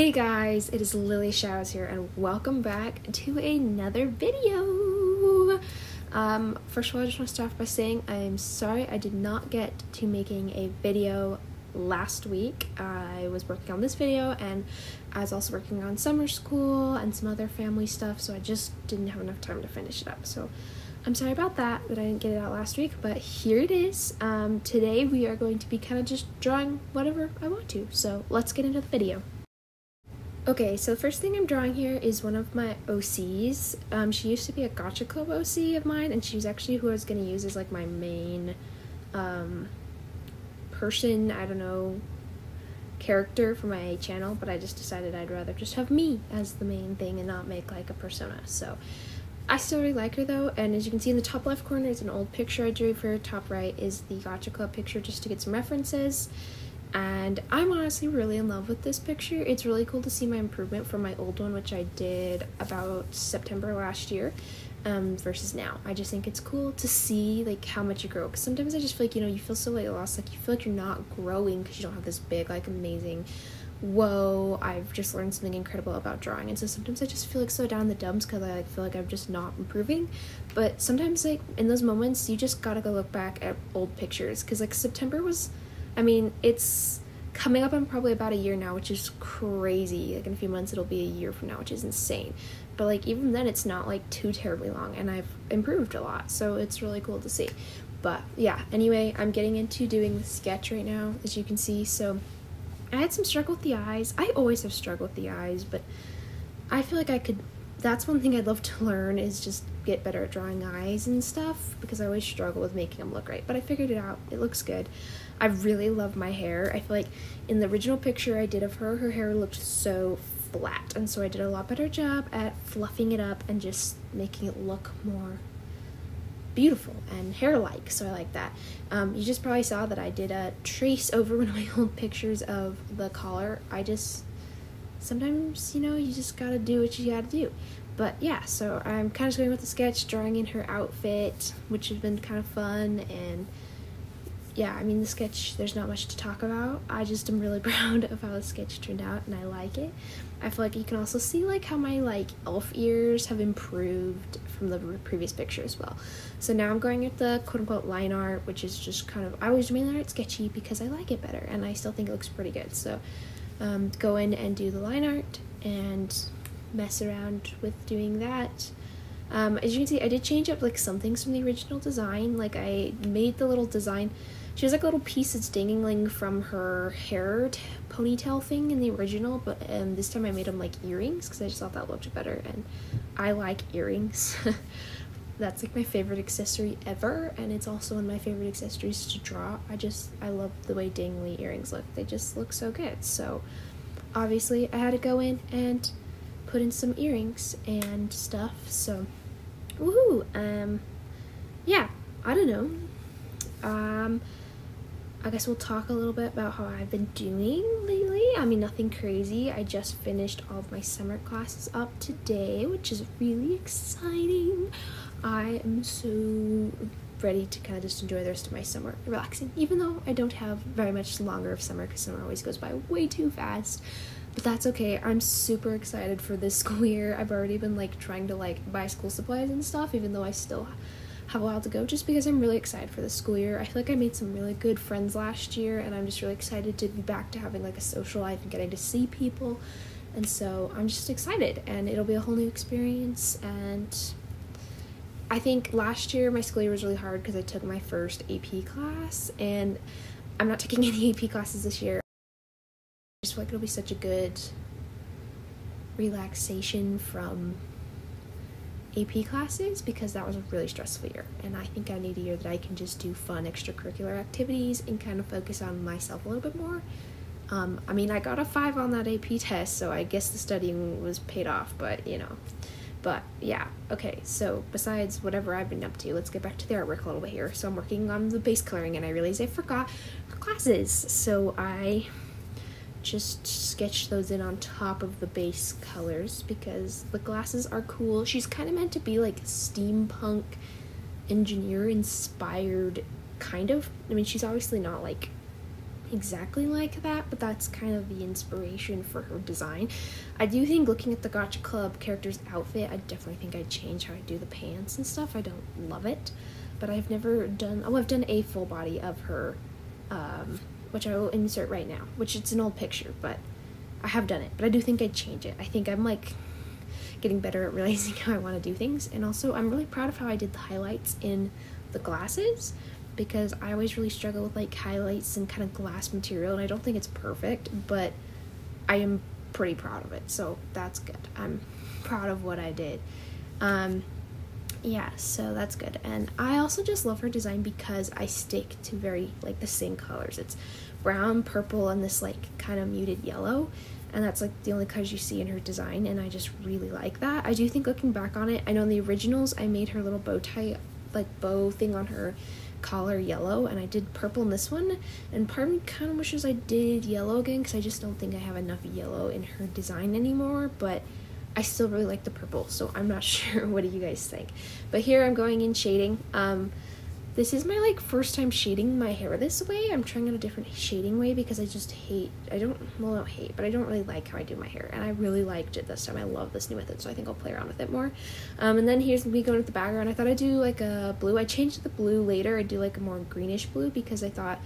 Hey guys, it is LilliethShadows here and welcome back to another video. First of all, I just want to start off by saying I'm sorry I did not get to making a video last week. I was working on this video and I was also working on summer school and some other family stuff, so I just didn't have enough time to finish it up. So I'm sorry about that I didn't get it out last week, but here it is. Today we are going to be kind of just drawing whatever I want to, so let's get into the video. Okay, so the first thing I'm drawing here is one of my OCs. She used to be a Gotcha Club OC of mine, and she was actually who I was going to use as like my main person, I don't know, character for my channel, but I just decided I'd rather just have me as the main thing and not make like a persona. So I still really like her though, and as you can see in the top left corner is an old picture I drew of her. Top right is the Gotcha Club picture just to get some references. And I'm honestly really in love with this picture. It's really cool to see my improvement from my old one, which I did about September last year, versus now. I just think it's cool to see like how much you grow, because sometimes I just feel like, you feel so like lost, like you feel like you're not growing because you don't have this big like amazing, whoa, I've just learned something incredible about drawing. And so sometimes I just feel like so down in the dumps because I like feel like I'm just not improving. But sometimes like in those moments you just gotta go look back at old pictures, because like September was, I mean, it's coming up on probably about a year now, which is crazy. Like in a few months it'll be a year from now, which is insane. But like even then it's not like too terribly long, and I've improved a lot, so it's really cool to see. But yeah, anyway, I'm getting into doing the sketch right now, as you can see. So I had some struggle with the eyes. I always have struggled with the eyes, but I feel like I could, that's one thing I'd love to learn, is just get better at drawing eyes and stuff, because I always struggle with making them look right. But I figured it out. It looks good. I really love my hair. I feel like in the original picture I did of her, her hair looked so flat, and so I did a lot better job at fluffing it up and just making it look more beautiful and hair-like, so I like that. You just probably saw that I did a trace over one of my old pictures of the collar. Sometimes, you just gotta do what you gotta do. But yeah, so I'm kind of going with the sketch, drawing in her outfit, which has been kind of fun. And yeah, I mean, the sketch, there's not much to talk about. I just am really proud of how the sketch turned out, and I like it. I feel like you can also see like how my like elf ears have improved from the previous picture as well. So now I'm going with the quote-unquote line art, which is just kind of, I always do my line art sketchy because I like it better, and I still think it looks pretty good. So go in and do the line art and mess around with doing that. As you can see, I did change up like some things from the original design. Like I made the little design, she has like a little piece that's dangling from her hair ponytail thing in the original, but this time I made them like earrings because I just thought that looked better, and I like earrings. That's like my favorite accessory ever, and it's also one of my favorite accessories to draw. I love the way dangly earrings look. They just look so good. So obviously I had to go in and put in some earrings and stuff. So woohoo. Yeah, I don't know. I guess we'll talk a little bit about how I've been doing lately. I mean, nothing crazy. I just finished all of my summer classes up today, which is really exciting. I am so ready to kind of just enjoy the rest of my summer, relaxing, even though I don't have very much longer of summer, because summer always goes by way too fast. But that's okay. I'm super excited for this school year. I've already been like trying to like buy school supplies and stuff, even though I still have a while to go, just because I'm really excited for this school year. I feel like I made some really good friends last year, and I'm just really excited to be back to having like a social life and getting to see people. And so I'm just excited, and it'll be a whole new experience. And I think last year my school year was really hard because I took my first AP class, and I'm not taking any AP classes this year. I just feel like it'll be such a good relaxation from AP classes, because that was a really stressful year, and I think I need a year that I can just do fun extracurricular activities and kind of focus on myself a little bit more. I mean, I got a 5 on that AP test, so I guess the studying was paid off, but but yeah. Okay, so besides whatever I've been up to, let's get back to the artwork a little bit here. So I'm working on the base coloring, and I realized I forgot her glasses, so I just sketch those in on top of the base colors because the glasses are cool. She's kind of meant to be like steampunk engineer inspired, kind of. I mean, she's obviously not like exactly like that, but that's kind of the inspiration for her design. I do think, looking at the Gotcha Club character's outfit, I definitely think I'd change how I do the pants and stuff. I don't love it, but I've never done, I've done a full body of her, which I will insert right now, which it's an old picture, but I have done it, but I do think I'd change it. I think I'm like getting better at realizing how I want to do things, and also I'm really proud of how I did the highlights in the glasses, because I always really struggle with like highlights and kind of glass material, and I don't think it's perfect, but I am pretty proud of it, so that's good. I'm proud of what I did. Yeah, so that's good. And I also just love her design because I stick to very like the same colors. It's brown, purple, and this like kind of muted yellow, and that's like the only colors you see in her design, and I just really like that. I do think, looking back on it, I know in the originals I made her little bow tie, like bow thing on her collar yellow, and I did purple in this one, and part of me kind of wishes I did yellow again, because I just don't think I have enough yellow in her design anymore, but I still really like the purple, so I'm not sure. What do you guys think? But here I'm going in shading. This is my like first time shading my hair this way. I'm trying out a different shading way because I just hate, I don't really like how I do my hair, and I really liked it this time. I love this new method, so I think I'll play around with it more. And then here's me going with the background. I thought I'd do like a blue. I changed the blue later. I'd do like a more greenish blue because I thought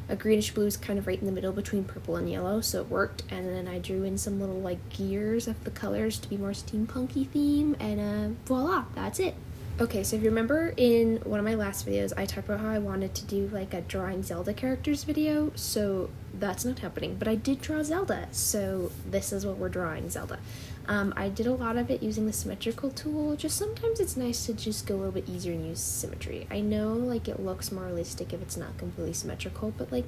a greenish blue is kind of right in the middle between purple and yellow, so it worked. And then I drew in some little like gears of the colors to be more steampunky theme, and voila, that's it. Okay, so if you remember in one of my last videos, I talked about how I wanted to do like a drawing Zelda characters video, so that's not happening, but I did draw Zelda, so this is what we're drawing, Zelda. I did a lot of it using the symmetrical tool. Just sometimes it's nice to just go a little bit easier and use symmetry. I know like it looks more realistic if it's not completely symmetrical, but like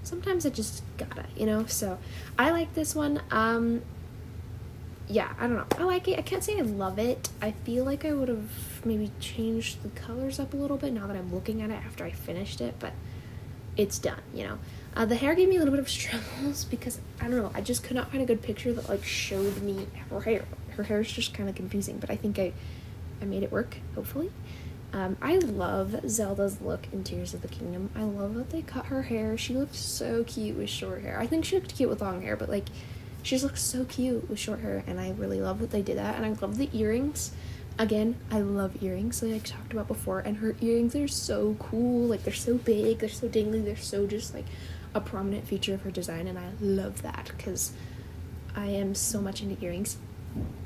sometimes I just gotta, you know? So I like this one. Yeah, I don't know. I like it. I can't say I love it. I feel like I would have maybe changed the colors up a little bit now that I'm looking at it after I finished it, but it's done, you know. The hair gave me a little bit of struggles because, I don't know, I just could not find a good picture that like showed me her hair. Her hair is just kind of confusing, but I think I made it work, hopefully. I love Zelda's look in Tears of the Kingdom. I love that they cut her hair. She looked so cute with short hair. I think she looked cute with long hair, but like she just looks so cute with short hair, and I really love that they did that. And I love the earrings. Again, I love earrings, like I talked about before, and her earrings are so cool. Like, they're so big, they're so dangly, they're so just like a prominent feature of her design, and I love that because I am so much into earrings.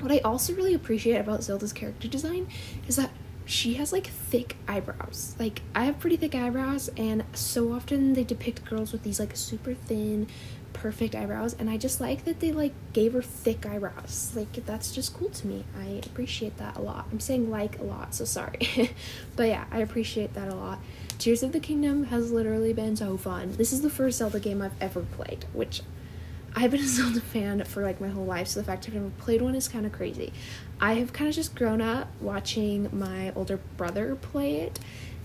What I also really appreciate about Zelda's character design is that she has like thick eyebrows. Like, I have pretty thick eyebrows, and so often they depict girls with these like super thin, perfect eyebrows, and I just like that they like gave her thick eyebrows. Like, that's just cool to me. I appreciate that a lot. I'm saying like a lot, so sorry. But yeah, I appreciate that a lot. Tears of the Kingdom has literally been so fun. This is the first Zelda game I've ever played, which I've been a Zelda fan for like my whole life, so the fact I've never played one is kind of crazy. I have kind of just grown up watching my older brother play it,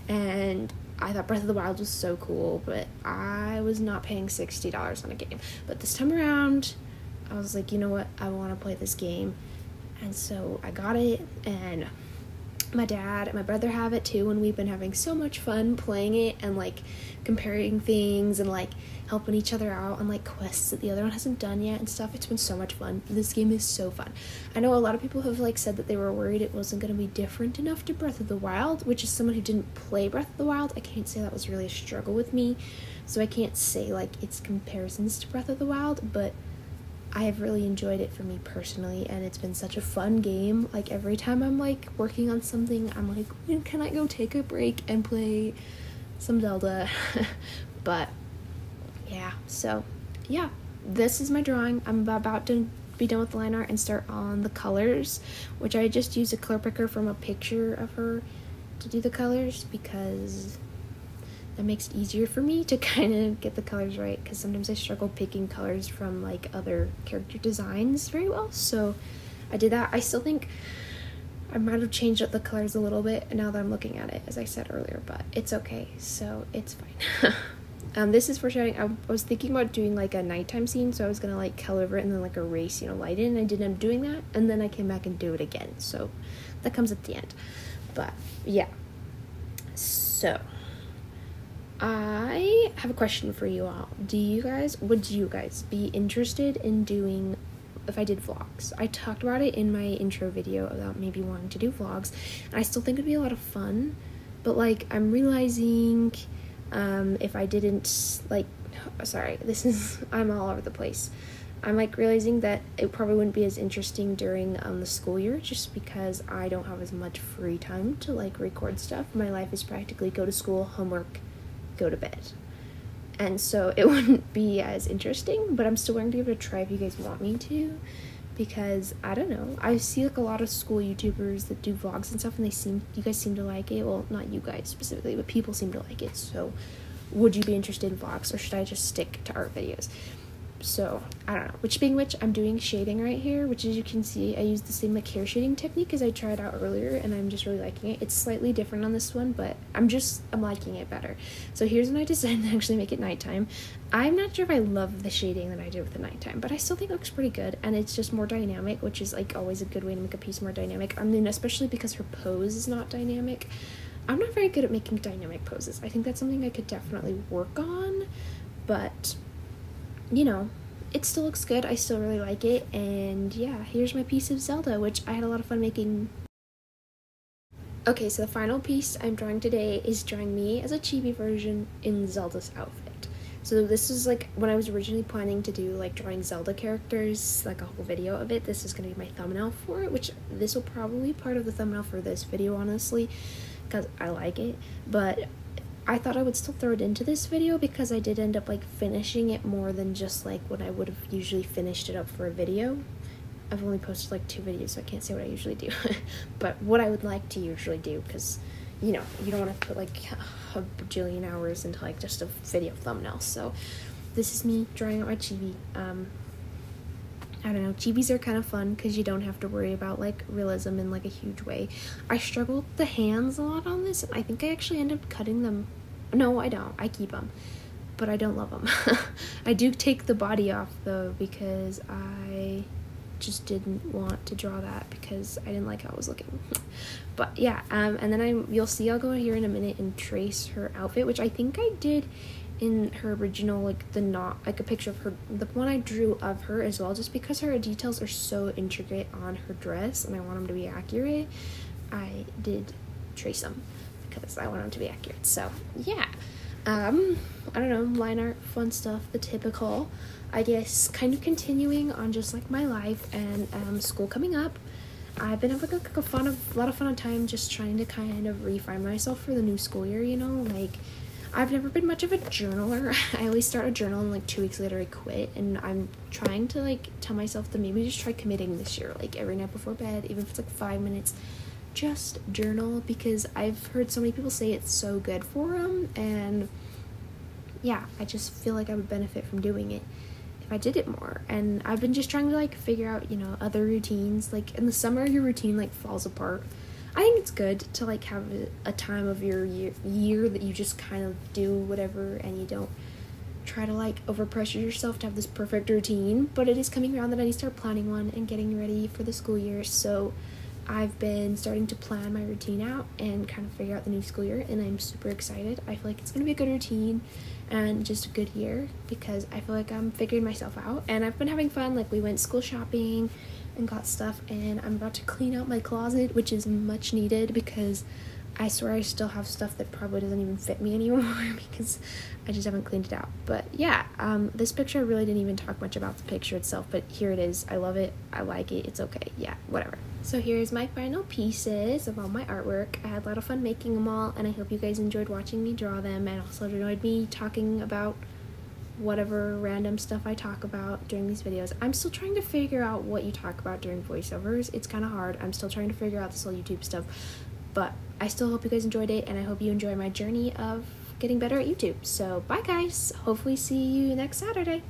and I thought Breath of the Wild was so cool, but I was not paying $60 on a game. But this time around, I was like, you know what, I want to play this game, and so I got it, and my dad and my brother have it too, and we've been having so much fun playing it and like comparing things and like helping each other out on like quests that the other one hasn't done yet and stuff. It's been so much fun. This game is so fun. I know a lot of people have like said that they were worried it wasn't going to be different enough to Breath of the Wild, which is someone who didn't play Breath of the Wild. I can't say that was really a struggle with me, so I can't say like it's comparisons to Breath of the Wild, but I have really enjoyed it for me personally, and it's been such a fun game. Like, every time I'm like working on something, I'm like, when can I go take a break and play some Zelda? But yeah, so yeah, this is my drawing. I'm about to be done with the line art and start on the colors, which I just used a color picker from a picture of her to do the colors because that makes it easier for me to kind of get the colors right, because sometimes I struggle picking colors from like other character designs very well. So I did that. I still think I might have changed up the colors a little bit now that I'm looking at it, as I said earlier, but it's okay, so it's fine. This is foreshadowing. I was thinking about doing like a nighttime scene, so I was gonna like color over it and then like erase, light in, and I didn't end up doing that, and then I came back and do it again, so that comes at the end. But yeah, so I I have a question for you all. Would you guys be interested in doing, if I did vlogs? I talked about it in my intro video about maybe wanting to do vlogs, and I still think it'd be a lot of fun, but like I'm realizing if I didn't I'm all over the place. I'm like realizing that it probably wouldn't be as interesting during the school year, just because I don't have as much free time to like record stuff. My life is practically go to school, homework, go to bed. And so it wouldn't be as interesting, but I'm still going to give it a try if you guys want me to, because I don't know, I see like a lot of school YouTubers that do vlogs and stuff, and you guys seem to like it. Well, not you guys specifically, but people seem to like it. So would you be interested in vlogs, or should I just stick to art videos? So I don't know. Which I'm doing shading right here, which as you can see, I use the same like hair shading technique as I tried out earlier, and I'm just really liking it. It's slightly different on this one, but I'm liking it better. So here's when I decided to actually make it nighttime. I'm not sure if I love the shading that I did with the nighttime, but I still think it looks pretty good, and it's just more dynamic, which is like always a good way to make a piece more dynamic. I mean, especially because her pose is not dynamic. I'm not very good at making dynamic poses. I think that's something I could definitely work on, but you know, it still looks good. I still really like it. And yeah, here's my piece of Zelda, which I had a lot of fun making. Okay, so the final piece I'm drawing today is drawing me as a chibi version in Zelda's outfit. So this is like when I was originally planning to do like drawing Zelda characters, like a whole video of it. This is going to be my thumbnail for it, which this will probably be part of the thumbnail for this video, honestly, because I like it. But I thought I would still throw it into this video because I did end up like finishing it more than just like when I would have usually finished it up for a video. I've only posted like 2 videos, so I can't say what I usually do. But what I would like to usually do, because you know, you don't want to put like a bajillion hours into like just a video thumbnail. So this is me drawing out my chibi. I don't know, chibis are kind of fun because you don't have to worry about like realism in like a huge way. I struggled with the hands a lot on this, and I think I actually ended up cutting them. No, I don't. I keep them, but I don't love them. I do take the body off though, because I just didn't want to draw that because I didn't like how it was looking. But yeah, and then you'll see I'll go here in a minute and trace her outfit, which I think I did in her original, like a picture of her, the one I drew of her as well, just because her details are so intricate on her dress and I want them to be accurate. I did trace them because I want them to be accurate. So yeah, I don't know, line art, fun stuff, the typical, I guess, kind of continuing on just like my life and school coming up. I've been having like a lot of fun time just trying to kind of refine myself for the new school year, you know, like I've never been much of a journaler. I always start a journal and like 2 weeks later I quit, and I'm trying to like tell myself to maybe just try committing this year, like every night before bed, even if it's like 5 minutes, just journal, because I've heard so many people say it's so good for them, and yeah, I just feel like I would benefit from doing it if I did it more. And I've been just trying to like figure out, you know, other routines. Like in the summer your routine like falls apart. I think it's good to like have a time of your year that you just kind of do whatever and you don't try to like overpressure yourself to have this perfect routine. But it is coming around that I need to start planning one and getting ready for the school year. So I've been starting to plan my routine out and kind of figure out the new school year, and I'm super excited. I feel like it's going to be a good routine and just a good year because I feel like I'm figuring myself out, and I've been having fun. Like we went school shopping and got stuff, and I'm about to clean out my closet, which is much needed because I swear I still have stuff that probably doesn't even fit me anymore because I just haven't cleaned it out. But yeah, this picture, I really didn't even talk much about the picture itself, but here it is. I love it. I like it. It's okay. Yeah, whatever. So here's my final pieces of all my artwork. I had a lot of fun making them all, and I hope you guys enjoyed watching me draw them, and also enjoyed me talking about whatever random stuff I talk about during these videos. I'm still trying to figure out what you talk about during voiceovers. It's kind of hard. I'm still trying to figure out this whole YouTube stuff, but I still hope you guys enjoyed it, and I hope you enjoy my journey of getting better at YouTube. So bye guys, hopefully see you next Saturday.